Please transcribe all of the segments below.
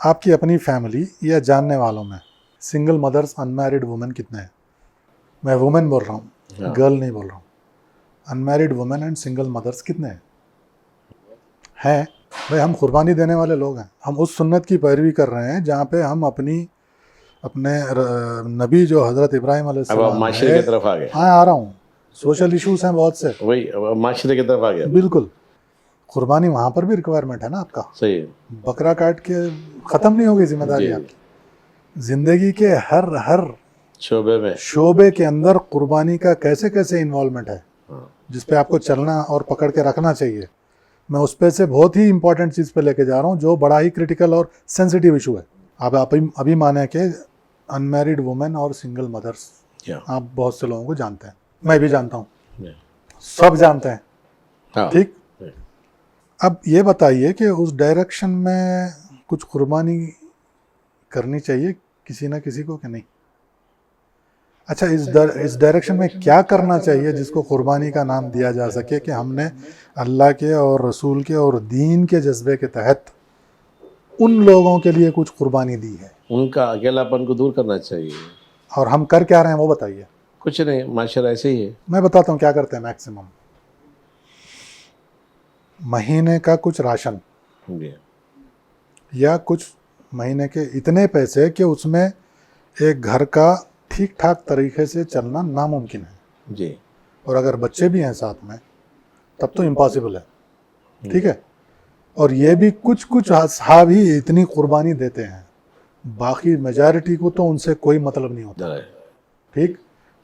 آپ کی اپنی فیملی یا جاننے والوں میں سنگل مدرس انمیرڈ وومن کتنے ہیں؟ میں وومن بول رہا ہوں، گرل نہیں بول رہا ہوں. انمیرڈ وومن اینڈ سنگل مدرس کتنے ہیں؟ بھائی ہم قربانی دینے والے لوگ ہیں. ہم اس سنت کی پیروی کر رہے ہیں جہاں پہ ہم اپنے نبی جو حضرت ابراہیم علیہ اب آپ السلام معاشرے کی طرف آ گئے. ہاں آ رہا ہوں. سوشل ایشوز ہیں بہت سے. وہی اب معاشرے کی طرف آ گیا. بالکل. قربانی وہاں پر بھی ریکوائرمنٹ ہے نا آپ کا. صحیح. بکرا کاٹ کے ختم نہیں ہوگی ذمہ داری آپ کی. زندگی کے ہر شعبے کے اندر قربانی کا کیسے کیسے انوالومنٹ ہے جس پہ آپ کو چلنا اور پکڑ کے رکھنا چاہیے. میں اس پہ سے بہت ہی امپورٹنٹ چیز پہ لے کے جا رہا ہوں جو بڑا ہی کریٹیکل اور سینسٹیو ایشو ہے. آپ ابھی مانیں کہ انمیرڈ وومن اور سنگل مدرس آپ بہت سے لوگوں کو جانتے ہیں، میں بھی جانتا ہوں، سب جانتے ہیں. ٹھیک. اب یہ بتائیے کہ اس ڈائریکشن میں کچھ قربانی کرنی چاہیے کسی نہ کسی کو کہ نہیں؟ اچھا اس ڈائریکشن میں کیا کرنا چاہیے جس کو قربانی کا نام دیا جا سکے کہ ہم نے اللہ کے اور رسول کے اور دین کے جذبے کے تحت ان لوگوں کے لیے کچھ قربانی دی ہے؟ ان کا اکیلا پن کو دور کرنا چاہیے. اور ہم کر کیا رہے ہیں وہ بتائیے. کچھ نہیں، معاشرہ ایسے ہی ہے. میں بتاتا ہوں کیا کرتے ہیں. میکسیمم مہینے کا کچھ راشن یا کچھ مہینے کے اتنے پیسے کہ اس میں ایک گھر کا ٹھیک ٹھاک طریقے سے چلنا ناممکن ہے. جی. اور اگر بچے بھی ہیں ساتھ میں تب تو امپاسبل ہے. ٹھیک ہے. اور یہ بھی کچھ اصحاب ہی اتنی قربانی دیتے ہیں، باقی میجارٹی کو تو ان سے کوئی مطلب نہیں ہوتا. ٹھیک.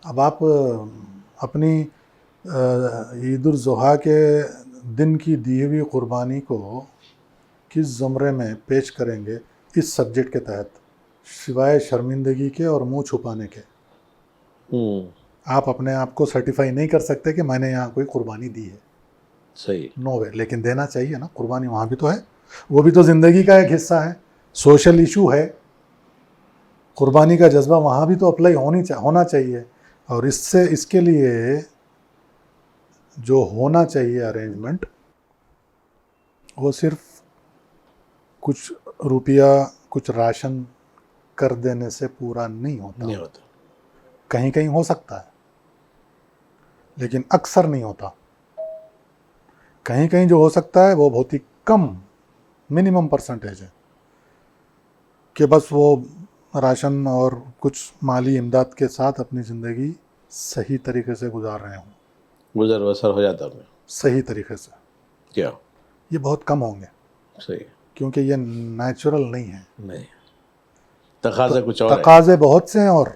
اب آپ اپنی عید الاضحیٰ کے دن کی دی ہوئی قربانی کو کس زمرے میں پیش کریں گے اس سبجیکٹ کے تحت سوائے شرمندگی کے اور منہ چھپانے کے؟ آپ اپنے آپ کو سرٹیفائی نہیں کر سکتے کہ میں نے یہاں کوئی قربانی دی ہے. صحیح. نو وے. لیکن دینا چاہیے نا. قربانی وہاں بھی تو ہے، وہ بھی تو زندگی کا ایک حصہ ہے، سوشل ایشو ہے. قربانی کا جذبہ وہاں بھی تو اپلائی ہونا چاہیے. اور اس کے لیے جو ہونا چاہیے ارینجمنٹ وہ صرف کچھ روپیہ کچھ راشن کر دینے سے پورا نہیں ہوتا. کہیں کہیں ہو سکتا ہے لیکن اکثر نہیں ہوتا. کہیں کہیں جو ہو سکتا ہے وہ بہت ہی کم منیمم پرسنٹیج ہے کہ بس وہ راشن اور کچھ مالی امداد کے ساتھ اپنی زندگی صحیح طریقے سے گزار رہے ہوں. گزر بسر ہو جاتا ہے صحیح طریقے سے. کیا یہ بہت کم ہوں گے. صحیح. کیونکہ یہ نیچرل نہیں ہے. نہیں، تقاضے کچھ اور تقاضے بہت سے ہیں. اور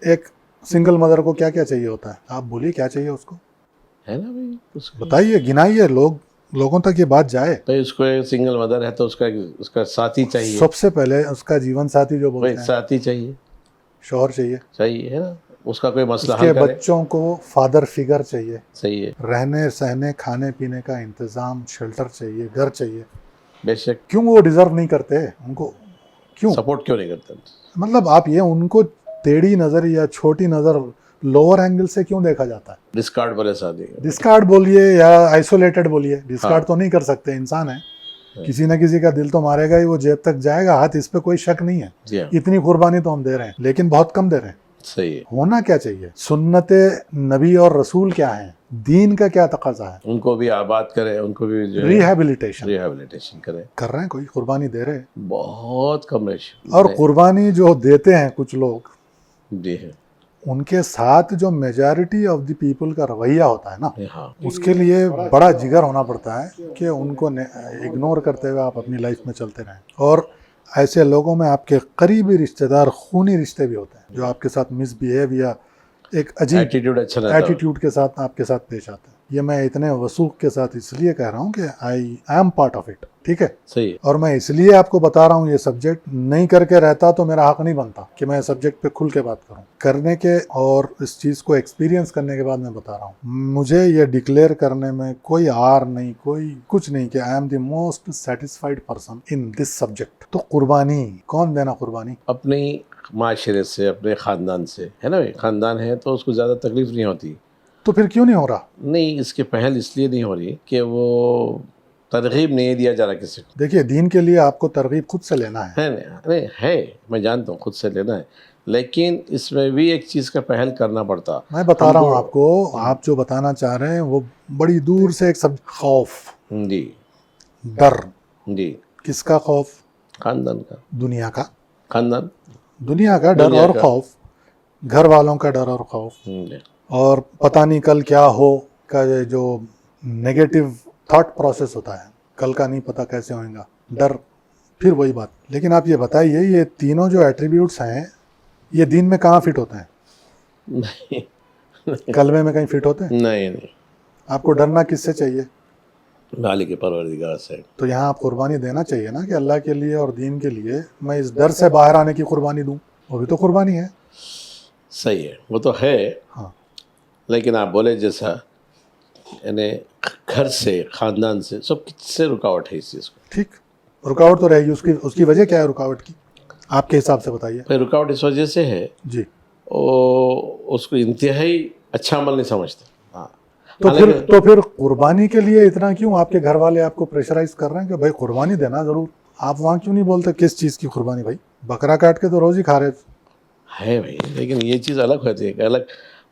ایک سنگل مدر کو کیا کیا چاہیے ہوتا ہے؟ آپ بولیے کیا چاہیے اس کو، ہے نا بھائی. بتائیے، گنائیے، لوگوں تک یہ بات جائے. بھائی اس کو ایک سنگل مدر ہے تو اس کا ساتھی چاہیے. سب سے پہلے اس کا جیون ساتھی جو بولتے ہیں، ساتھی چاہیے، شوہر چاہیے ہے نا. اس کا کوئی مسئلہ اس کے حل کرے. بچوں کو فادر فگر چاہیے. صحیح ہے. رہنے سہنے کھانے پینے کا انتظام، شیلٹر چاہیے، گھر چاہیے. بے شک. کیوں وہ ڈیزرو نہیں کرتے؟ ان کو کیوں سپورٹ کیوں نہیں کرتے؟ مطلب آپ یہ ان کو ٹیڑھی نظر یا چھوٹی نظر لوور اینگل سے کیوں دیکھا جاتا ہے؟ ڈسکارڈ بولے شادی، ڈسکارڈ بولیے یا آئسولیٹڈ بولیے. ڈسکارڈ تو نہیں کر سکتے، انسان ہے، کسی نہ کسی کا دل تو مارے گا ہی، وہ جیب تک جائے گا ہاتھ، اس پہ کوئی شک نہیں ہے. اتنی قربانی تو ہم دے رہے ہیں لیکن بہت کم دے رہے ہیں. صحیح ہے. ہونا کیا چاہیے؟ سنت نبی اور رسول کیا ہیں، دین کا کیا تقاضا ہے؟ ان کو بھی آباد کرے، ان کو بھی ریہیبلیٹیشن کرے. کر رہے ہیں. کوئی قربانی دے رہے ہیں بہت کم ریشو. اور قربانی جو دیتے ہیں کچھ لوگ، جی ہے، ان کے ساتھ جو میجارٹی آف دی پیپل کا رویہ ہوتا ہے نا، ہاں، اس کے لیے بڑا جگر ہونا پڑتا ہے کہ ان کو اگنور کرتے ہوئے آپ اپنی لائف میں چلتے رہیں. اور ایسے لوگوں میں آپ کے قریبی رشتہ دار، خونی رشتے بھی ہوتے ہیں جو آپ کے ساتھ مس بہیو یا ایک عجیب ایٹیٹیوڈ کے ساتھ آپ کے ساتھ پیش آتے ہیں. یہ میں اتنے وثوق کے ساتھ اس لیے کہہ رہا ہوں کہ I am part of it. ٹھیک ہے. صحیح. اور میں اس لیے آپ کو بتا رہا ہوں یہ سبجیکٹ نہیں کر کے رہتا تو میرا حق نہیں بنتا کہ میں سبجیکٹ پہ کھل کے بات کروں. کرنے کے اور اس چیز کو ایکسپیرینس کرنے کے بعد میں بتا رہا ہوں. مجھے یہ ڈکلیئر کرنے میں کوئی آر نہیں، کوئی کچھ نہیں کہ I am the most satisfied person in this subject. تو قربانی کون دینا؟ قربانی اپنی معاشرے سے، اپنے خاندان سے، ہے نا. خاندان ہے تو اس کو زیادہ تکلیف نہیں ہوتی. تو پھر کیوں نہیں ہو رہا؟ نہیں، اس کی پہل اس لیے نہیں ہو رہی کہ وہ ترغیب نہیں دیا جا رہا کسی کو. دیکھیے دین کے لیے آپ کو ترغیب خود سے لینا ہے. نہیں ہے میں جانتا ہوں خود سے لینا ہے, لیکن اس میں بھی ایک چیز کا پہل کرنا پڑتا. میں بتا رہا ہوں آپ کو, آپ جو بتانا چاہ رہے ہیں وہ بڑی دور سے ایک خوف, جی ڈر. جی کس کا خوف؟ خاندان کا, دنیا کا. خاندان دنیا کا ڈر اور خوف, گھر والوں کا ڈر اور خوف, اور پتہ نہیں کل کیا ہو کا جو نیگیٹو تھاٹ پروسیس ہوتا ہے, کل کا نہیں پتہ کیسے ہوئے گا, ڈر. پھر وہی بات. لیکن آپ یہ بتائیے یہ تینوں جو ایٹریبیوٹس ہیں یہ دین میں کہاں فٹ ہوتے ہیں؟ کلمے میں کہیں فٹ ہوتے ہیں؟ نہیں. آپ کو ڈرنا کس سے چاہیے؟ مالک پروردگار سے. تو یہاں آپ قربانی دینا چاہیے نا کہ اللہ کے لیے اور دین کے لیے میں اس ڈر سے باہر آنے کی قربانی دوں, وہ بھی تو قربانی ہے. صحیح ہے, وہ تو ہے. ہاں لیکن آپ بولے جیسا یعنی گھر سے, خاندان سے, سب سے رکاوٹ ہے اس چیز کو. ٹھیک, رکاوٹ تو رہے گی. اس کی وجہ کیا ہے رکاوٹ کی آپ کے حساب سے بتائیے. رکاوٹ اس وجہ سے ہے جی, اس کو انتہائی اچھا عمل نہیں سمجھتے. ہاں تو پھر قربانی کے لیے اتنا کیوں آپ کے گھر والے آپ کو پریشرائز کر رہے ہیں کہ بھائی قربانی دینا ضرور؟ آپ وہاں کیوں نہیں بولتے کس چیز کی قربانی؟ بھائی بکرا کاٹ کے تو روز ہی کھا رہے ہے بھائی, لیکن یہ چیز الگ ہوتی ہے کہ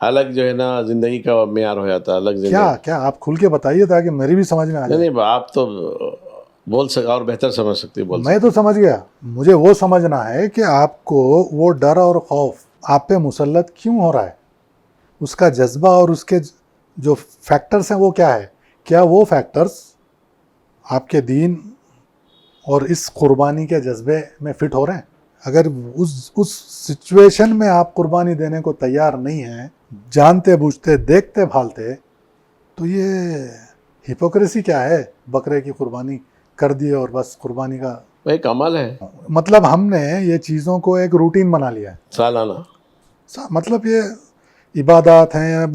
الگ جو ہے نا زندگی کا معیار ہو جاتا ہے الگ زندگی. کیا آپ کھل کے بتائیے تاکہ میری بھی سمجھ میں آ جائے. نہیں آپ تو بول سکتے اور بہتر سمجھ سکتے بول. میں تو سمجھ گیا, مجھے وہ سمجھنا ہے کہ آپ کو وہ ڈر اور خوف آپ پہ مسلط کیوں ہو رہا ہے, اس کا جذبہ اور اس کے جو فیکٹرز ہیں وہ کیا ہے. کیا وہ فیکٹرز آپ کے دین اور اس قربانی کے جذبے میں فٹ ہو رہے ہیں؟ اگر اس سچویشن میں آپ قربانی دینے کو تیار نہیں ہیں, جانتے بوجھتے دیکھتے بھالتے, تو یہ ہپوکریسی کیا ہے؟ بکرے کی قربانی کر دی اور بس قربانی کا ایک عمل ہے. مطلب ہم نے یہ چیزوں کو ایک روٹین بنا لیا ہے سالانہ, مطلب یہ عبادات ہیں,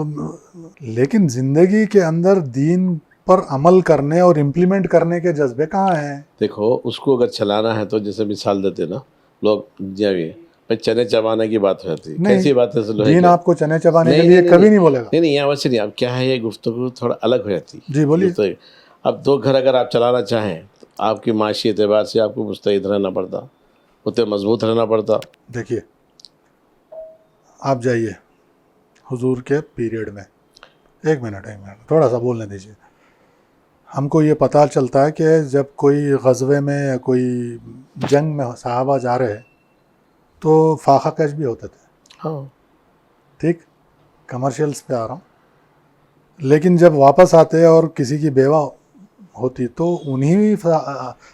لیکن زندگی کے اندر دین پر عمل کرنے اور امپلیمنٹ کرنے کے جذبے کہاں ہیں؟ دیکھو اس کو اگر چلانا ہے تو جیسے مثال دیتے نا لوگ, چنے چبانے کی بات ہوتی ہے. کیسی بات ہے؟ دین آپ کو چنے چبانے کے لیے کبھی نہیں بولے گا. نہیں یہاں ویسے نہیں. اب کیا ہے یہ گفتگو تھوڑا الگ ہو جاتی ہے. جی بولیے. اب دو گھر اگر آپ چلانا چاہیں تو آپ کی معاشی اعتبار سے آپ کو مستعد رہنا پڑتا, اتنے مضبوط رہنا پڑتا. دیکھیے آپ جائیے حضور کے پیریڈ میں, ایک منٹ تھوڑا سا بولنے دیجیے. ہم کو یہ پتہ چلتا ہے کہ جب کوئی غزوے میں یا کوئی جنگ میں صحابہ جا رہے تو فاقہ کش بھی ہوتے تھے. ہاں ٹھیک, کمرشلز پہ آ رہا ہوں. لیکن جب واپس آتے اور کسی کی بیوہ ہوتی تو انہی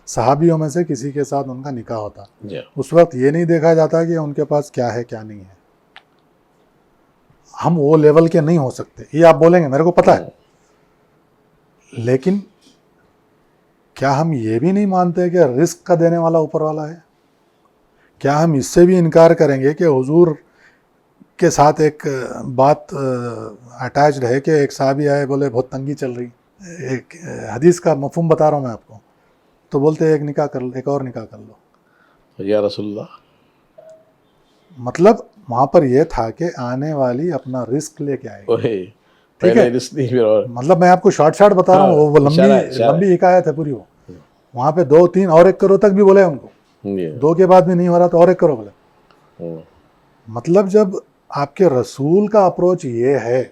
صحابیوں میں سے کسی کے ساتھ ان کا نکاح ہوتا. اس وقت یہ نہیں دیکھا جاتا کہ ان کے پاس کیا ہے کیا نہیں ہے. ہم وہ لیول کے نہیں ہو سکتے, یہ آپ بولیں گے میرے کو پتہ ہے, لیکن کیا ہم یہ بھی نہیں مانتے کہ رزق کا دینے والا اوپر والا ہے؟ کیا ہم اس سے بھی انکار کریں گے کہ حضور کے ساتھ ایک بات اٹیچڈ ہے کہ ایک صحابی آئے بولے بہت تنگی چل رہی, ایک حدیث کا مفہوم بتا رہا ہوں میں آپ کو, تو بولتے ایک نکاح کر لو, ایک اور نکاح کر لو یا رسول اللہ. مطلب وہاں پر یہ تھا کہ آنے والی اپنا رزق لے کے آئے گی. ٹھیک ہے, مطلب میں آپ کو شارٹ بتا رہا ہوں, وہ لمبی حکایت ہے پوری. وہ وہاں پہ 2 3 اور 1 کرو تک بھی بولے ان کو, 2 کے بعد بھی نہیں ہو رہا تو اور 1 کرو بولے. مطلب جب آپ کے رسول کا اپروچ یہ ہے,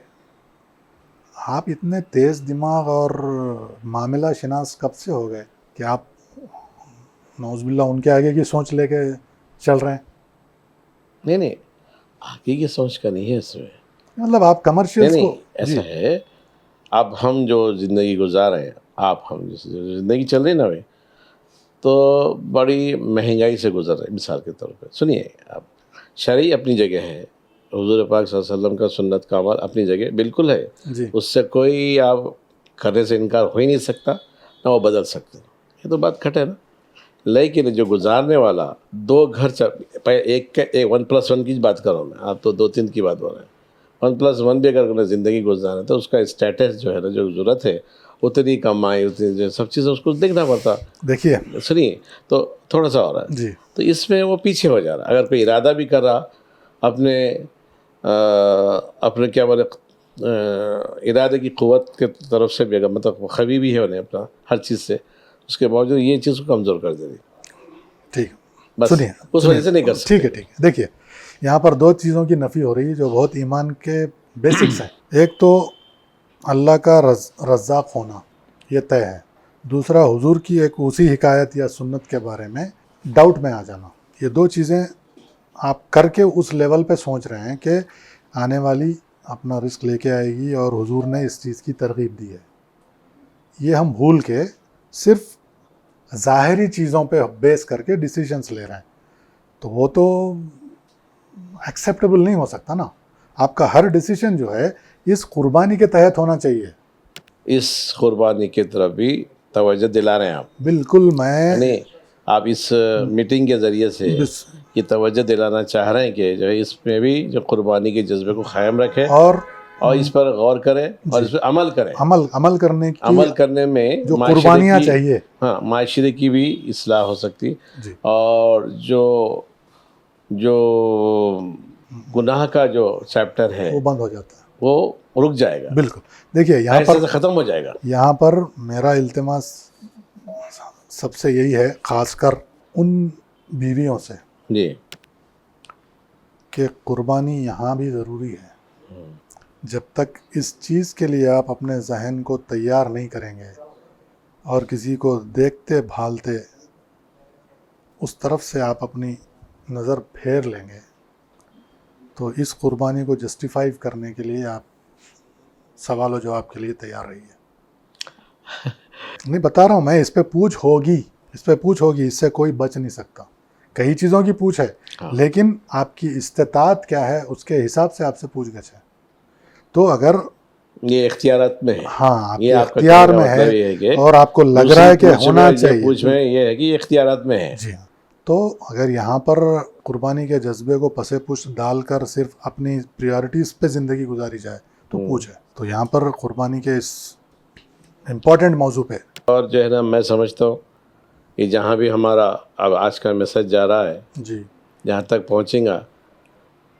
آپ اتنے تیز دماغ اور معاملہ شناس کب سے ہو گئے کہ آپ نعوذ باللہ ان کے آگے کی سوچ لے کے چل رہے ہیں؟ نہیں آگے کی سوچ کا نہیں ہے اس میں. مطلب آپ کمرشیل کو ایسا ہے, اب ہم جو زندگی گزار رہے ہیں, ہم زندگی چل رہی نا بھائی, تو بڑی مہنگائی سے گزر رہے. مثال کے طور پہ سنیے آپ, شرعی اپنی جگہ ہے, حضور پاک صلی اللہ علیہ وسلم کا سنت کا عمل اپنی جگہ بالکل ہے, اس سے کوئی آپ کرنے سے انکار ہو ہی نہیں سکتا, نہ وہ بدل سکتے, یہ تو بات کھٹ ہے نا. لیکن جو گزارنے والا 2 گھر 1+1 کی بات کر رہا ہوں میں, آپ تو 2-3 کی بات ہو رہے ہیں. 1+1 بھی اگر زندگی گزارے تو اس کا اسٹیٹس جو ہے نا, جو ضرورت ہے اتنی کمائی, اتنی جو سب چیزیں اس کو دیکھنا پڑتا. دیکھیے سنیے تو تھوڑا سا ہو رہا ہے تو اس میں وہ پیچھے ہو جا رہا. اگر کوئی ارادہ بھی کر رہا اپنے کیا بولے ارادے کی قوت کے طرف سے بھی اگر مطلب خوی بھی ہے انہیں اپنا ہر چیز سے، اس کے باوجود یہ چیز کو کمزور کر دے دی. ٹھیک بس سنیے اس وجہ سے نہیں کر سکتے. ٹھیک ہے ٹھیک ہے. دیکھیے یہاں پر دو چیزوں کی نفی ہو رہی ہے جو بہت ایمان کے بیسکس ہیں. ایک تو اللہ کا رزاق ہونا یہ طے ہے. دوسرا حضور کی ایک اسی حکایت یا سنت کے بارے میں ڈاؤٹ میں آ جانا. یہ دو چیزیں آپ کر کے اس لیول پہ سوچ رہے ہیں کہ آنے والی اپنا رزق لے کے آئے گی اور حضور نے اس چیز کی ترغیب دی ہے. یہ ہم بھول کے صرف ظاہری چیزوں پہ بیس کر کے ڈیسیجنس لے رہے ہیں تو وہ تو ایکسیپٹیبل نہیں ہو سکتا نا. آپ کا ہر ڈیسیجن جو ہے اس قربانی کے تحت ہونا چاہیے. اس قربانی کی طرف بھی توجہ دلا رہے ہیں آپ. بالکل میں یعنی آپ اس میٹنگ کے ذریعے سے یہ توجہ دلانا چاہ رہے ہیں کہ جو ہے اس میں بھی جو قربانی کے جذبے کو قائم رکھیں اور اس پر غور کریں اور اس پہ عمل کریں. عمل کرنے کی عمل کرنے میں جو قربانیاں چاہیے ہاں معاشرے کی بھی اصلاح ہو سکتی جی. اور جو گناہ کا جو چیپٹر ہے وہ بند ہو جاتا ہے. وہ رک جائے گا. بالکل. دیکھیے یہاں ایسے پر سے ختم ہو جائے گا. یہاں پر میرا التماس سب سے یہی ہے خاص کر ان بیویوں سے جی کہ قربانی یہاں بھی ضروری ہے. جب تک اس چیز کے لیے آپ اپنے ذہن کو تیار نہیں کریں گے اور کسی کو دیکھتے بھالتے اس طرف سے آپ اپنی نظر پھیر لیں گے تو اس قربانی کو جسٹیفائی کرنے کے لیے آپ سوال و جواب کے لیے تیار رہیے. نہیں بتا رہا ہوں میں، اس پہ پوچھ ہوگی اس سے کوئی بچ نہیں سکتا. کئی چیزوں کی پوچھ ہے لیکن آپ کی استطاعت کیا ہے اس کے حساب سے آپ سے پوچھ گچھ ہے. تو اگر یہ اختیارات میں ہے، ہاں آپ یہ کے آپ کا اختیار کہنے میں کا مطلب ہے یہ ہے کہ اور آپ کو لگ رہا ہے کہ ہونا چاہیے پوچھ میں یہ ہے کہ یہ اختیارات میں ہے. جی ہاں. تو اگر یہاں پر قربانی کے جذبے کو پسے پش ڈال کر صرف اپنی پریورٹیز پہ زندگی گزاری جائے تو پوچھ ہے. تو یہاں پر قربانی کے اس امپورٹنٹ موضوع پہ اور جو ہے نا میں سمجھتا ہوں کہ جہاں بھی ہمارا اب آج کا میسج جا رہا ہے جی جہاں تک پہنچیں گا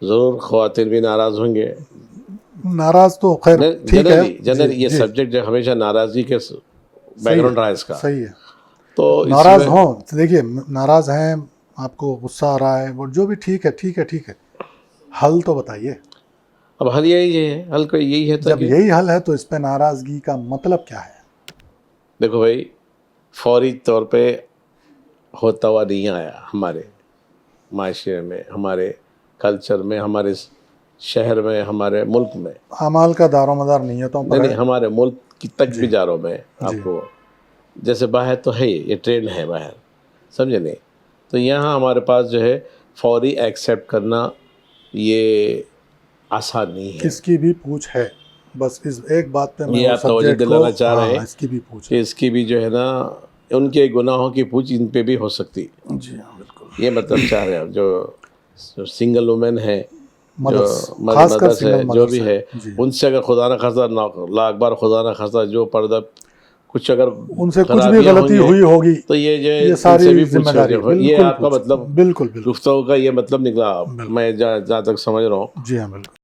ضرور خواتین بھی ناراض ہوں گے. ناراض تو خیر ٹھیک ہے. جنرلی یہ سبجیکٹ جو ہمیشہ ناراضگی کے بیک گراؤنڈ رہا ہے اس کا. صحیح ہے. تو ناراض ہوں دیکھیے ناراض ہیں آپ کو غصہ آ رہا ہے وہ جو بھی ٹھیک ہے حل تو بتائیے. اب حل یہی ہے، حل کوئی یہی ہے. جب یہی حل ہے تو اس پہ ناراضگی کا مطلب کیا ہے؟ دیکھو بھائی فوری طور پہ ہوتا ہوا نہیں آیا ہمارے معاشرے میں، ہمارے کلچر میں، ہمارے شہر میں، ہمارے ملک میں. اعمال کا دار و مدار نیتوں پر نہیں ہمارے ملک کی تک بھی جا رہا ہوں میں آپ کو. جیسے باہر تو ہے یہ ٹرینڈ ہے باہر، سمجھے نہیں. تو یہاں ہمارے پاس جو ہے فوری ایکسیپٹ کرنا یہ آسان نہیں ہے. اس کی بھی پوچھ ہے. بس اس ایک بات پہ یہ آپ توجہ دلانا چاہ رہے ہیں اس کی بھی پوچھ کہ اس کی بھی جو ہے نا ان کے گناہوں کی پوچھ ان پہ بھی ہو سکتی. جی ہاں بالکل. یہ مطلب چاہ رہے ہیں جو سنگل وومن ہے، جو خاص کر مدرس ہے، جو بھی ہے ان سے اگر خدا نہ خاصہ لا اکبر خدا نہ خاصہ جو پردہ کچھ اگر ان سے کچھ بھی غلطی ہوئی ہوگی تو یہ جو ہے ساری ذمہ داری یہ آپ کا مطلب بالکل گفتگو کا یہ مطلب نکلا میں جہاں تک سمجھ رہا ہوں. جی ہاں بالکل.